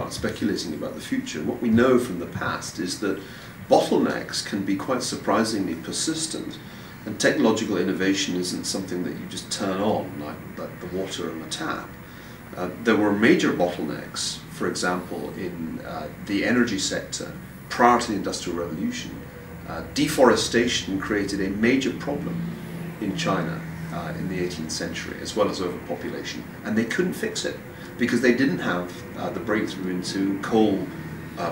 start speculating about the future. And what we know from the past is that bottlenecks can be quite surprisingly persistent, and technological innovation isn't something that you just turn on like the water on the tap. There were major bottlenecks, for example, in the energy sector prior to the Industrial Revolution. Deforestation created a major problem in China in the 18th century, as well as overpopulation, and they couldn't fix it because they didn't have the breakthrough into coal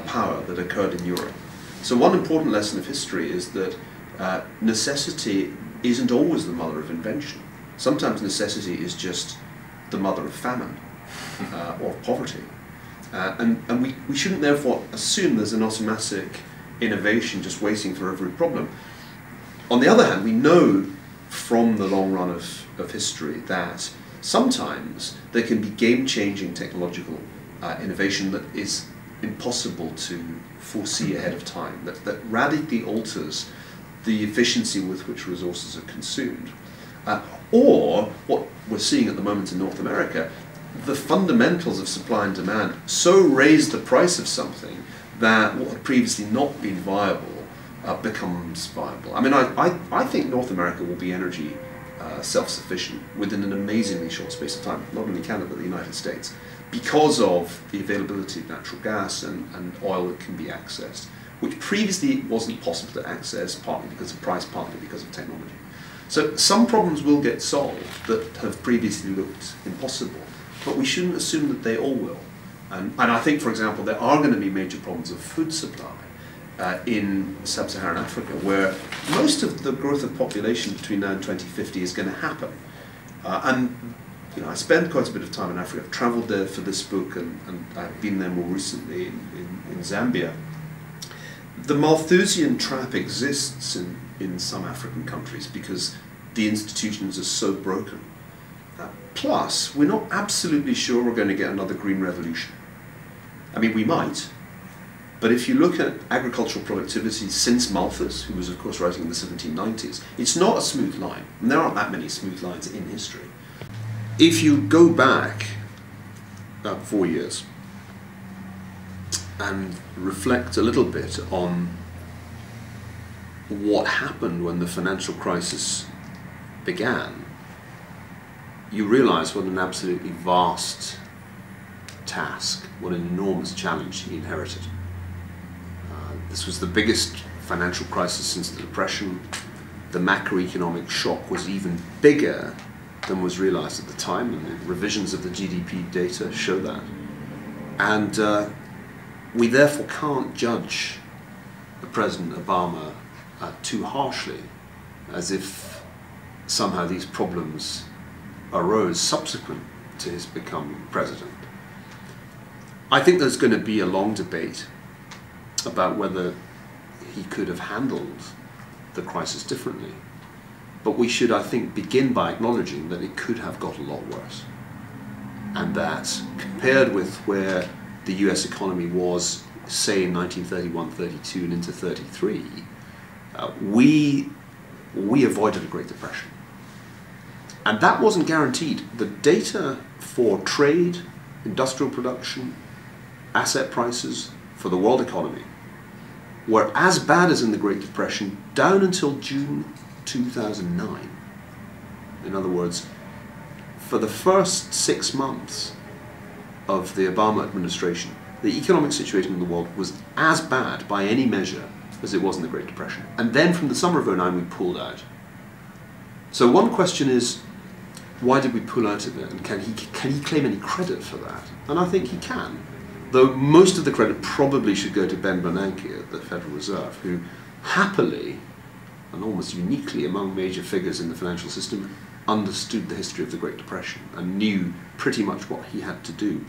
power that occurred in Europe. So one important lesson of history is that necessity isn't always the mother of invention. Sometimes necessity is just the mother of famine or poverty. And we shouldn't therefore assume there's an automatic innovation just waiting for every problem. On the other hand, we know from the long run of history that sometimes there can be game-changing technological innovation that is impossible to foresee ahead of time, that radically alters the efficiency with which resources are consumed. Or, what we're seeing at the moment in North America, the fundamentals of supply and demand so raise the price of something that what had previously not been viable becomes viable. I mean, I think North America will be energy self-sufficient within an amazingly short space of time, not only Canada but the United States, because of the availability of natural gas and oil that can be accessed, which previously wasn't possible to access, partly because of price, partly because of technology. So some problems will get solved that have previously looked impossible, but we shouldn't assume that they all will. And I think, for example, there are going to be major problems of food supply in sub-Saharan Africa, where most of the growth of population between now and 2050 is going to happen. And you know, I spend quite a bit of time in Africa. I've travelled there for this book, and I've been there more recently in Zambia. The Malthusian trap exists in some African countries because the institutions are so broken. Plus, we're not absolutely sure we're going to get another green revolution. I mean, we might, but if you look at agricultural productivity since Malthus, who was of course writing in the 1790s, it's not a smooth line, and there aren't that many smooth lines in history. If you go back about 4 years and reflect a little bit on what happened when the financial crisis began, you realize what an absolutely vast task, what an enormous challenge he inherited. This was the biggest financial crisis since the Depression. The macroeconomic shock was even bigger than was realized at the time, and the revisions of the GDP data show that. And we therefore can't judge President Obama too harshly, as if somehow these problems arose subsequent to his becoming president. I think there's going to be a long debate about whether he could have handled the crisis differently. But we should, I think, begin by acknowledging that it could have got a lot worse. And that compared with where the US economy was, say, in 1931-32 and into 33, we avoided a Great Depression. And that wasn't guaranteed. The data for trade, industrial production, asset prices for the world economy were as bad as in the Great Depression down until June 2009. In other words, for the first 6 months of the Obama administration, the economic situation in the world was as bad by any measure as it was in the Great Depression. And then from the summer of 2009 we pulled out. So one question is, why did we pull out of it, and can he claim any credit for that? And I think he can, though most of the credit probably should go to Ben Bernanke at the Federal Reserve, who happily, and almost uniquely among major figures in the financial system, understood the history of the Great Depression and knew pretty much what he had to do